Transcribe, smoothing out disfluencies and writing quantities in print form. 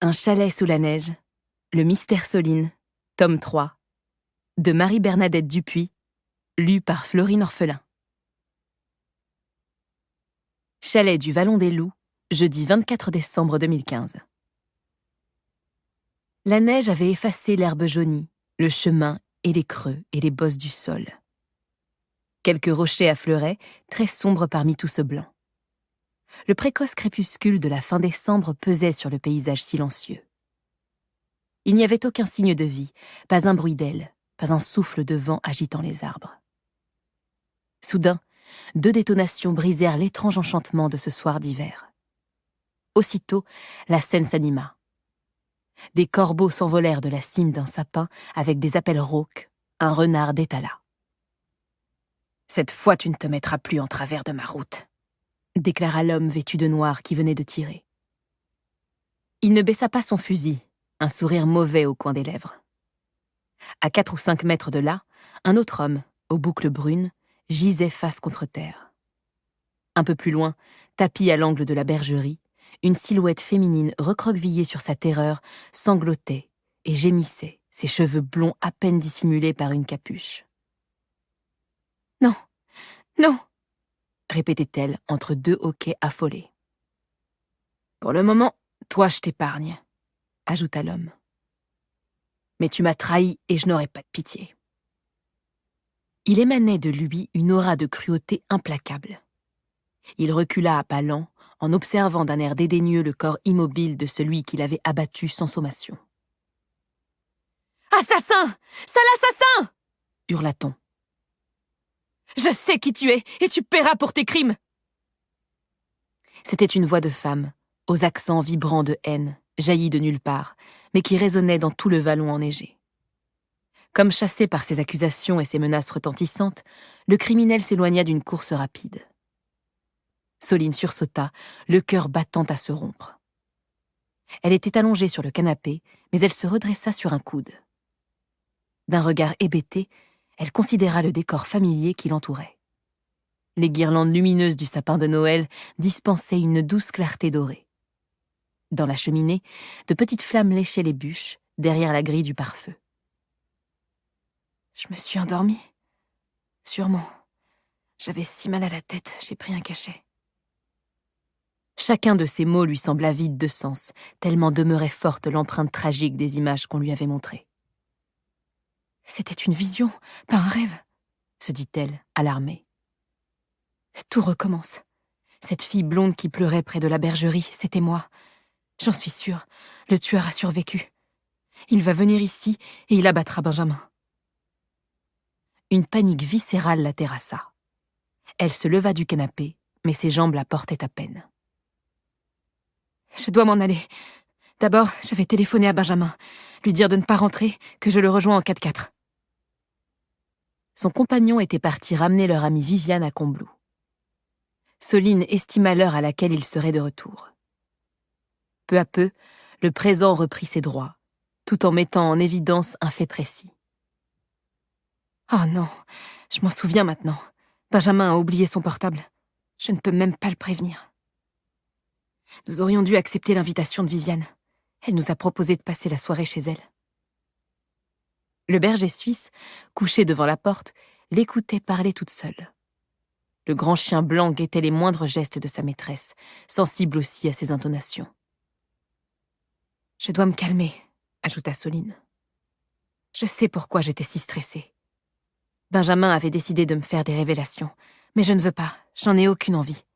Un chalet sous la neige, le mystère Soline, tome 3, de Marie-Bernadette Dupuis, lu par Florine Orphelin. Chalet du Vallon des Loups, jeudi 24 décembre 2015. La neige avait effacé l'herbe jaunie, le chemin et les creux et les bosses du sol. Quelques rochers affleuraient, très sombres parmi tout ce blanc. Le précoce crépuscule de la fin décembre pesait sur le paysage silencieux. Il n'y avait aucun signe de vie, pas un bruit d'ailes, pas un souffle de vent agitant les arbres. Soudain, 2 détonations brisèrent l'étrange enchantement de ce soir d'hiver. Aussitôt, la scène s'anima. Des corbeaux s'envolèrent de la cime d'un sapin avec des appels rauques. Un renard détala. « Cette fois, tu ne te mettras plus en travers de ma route », déclara l'homme vêtu de noir qui venait de tirer. Il ne baissa pas son fusil, un sourire mauvais au coin des lèvres. À 4 ou 5 mètres de là, un autre homme, aux boucles brunes, gisait face contre terre. Un peu plus loin, tapis à l'angle de la bergerie, une silhouette féminine recroquevillée sur sa terreur sanglotait et gémissait, ses cheveux blonds à peine dissimulés par une capuche. « Non, non !» répétait-elle entre 2 hoquets affolés. « Pour le moment, toi je t'épargne », ajouta l'homme. « Mais tu m'as trahi et je n'aurai pas de pitié. » Il émanait de lui une aura de cruauté implacable. Il recula à pas lents, en observant d'un air dédaigneux le corps immobile de celui qui l'avait abattu sans sommation. « Assassin ! Sale assassin !» hurla-t-on. « Je sais qui tu es, et tu paieras pour tes crimes !» C'était une voix de femme, aux accents vibrants de haine, jaillie de nulle part, mais qui résonnait dans tout le vallon enneigé. Comme chassé par ses accusations et ses menaces retentissantes, le criminel s'éloigna d'une course rapide. Soline sursauta, le cœur battant à se rompre. Elle était allongée sur le canapé, mais elle se redressa sur un coude. D'un regard hébété, elle considéra le décor familier qui l'entourait. Les guirlandes lumineuses du sapin de Noël dispensaient une douce clarté dorée. Dans la cheminée, de petites flammes léchaient les bûches, derrière la grille du pare-feu. « Je me suis endormie. Sûrement. J'avais si mal à la tête, j'ai pris un cachet. » Chacun de ces mots lui sembla vide de sens, tellement demeurait forte l'empreinte tragique des images qu'on lui avait montrées. « C'était une vision, pas un rêve », se dit-elle, alarmée. « Tout recommence. Cette fille blonde qui pleurait près de la bergerie, c'était moi. J'en suis sûre, le tueur a survécu. Il va venir ici et il abattra Benjamin. » Une panique viscérale la terrassa. Elle se leva du canapé, mais ses jambes la portaient à peine. « Je dois m'en aller. D'abord, je vais téléphoner à Benjamin, lui dire de ne pas rentrer, que je le rejoins en 4x4. » Son compagnon était parti ramener leur amie Viviane à Combloux. Soline estima l'heure à laquelle il serait de retour. Peu à peu, le présent reprit ses droits, tout en mettant en évidence un fait précis. « Oh non, je m'en souviens maintenant. Benjamin a oublié son portable. Je ne peux même pas le prévenir. Nous aurions dû accepter l'invitation de Viviane. Elle nous a proposé de passer la soirée chez elle. » Le berger suisse, couché devant la porte, l'écoutait parler toute seule. Le grand chien blanc guettait les moindres gestes de sa maîtresse, sensible aussi à ses intonations. « Je dois me calmer, » ajouta Soline. « Je sais pourquoi j'étais si stressée. Benjamin avait décidé de me faire des révélations, mais je ne veux pas, j'en ai aucune envie.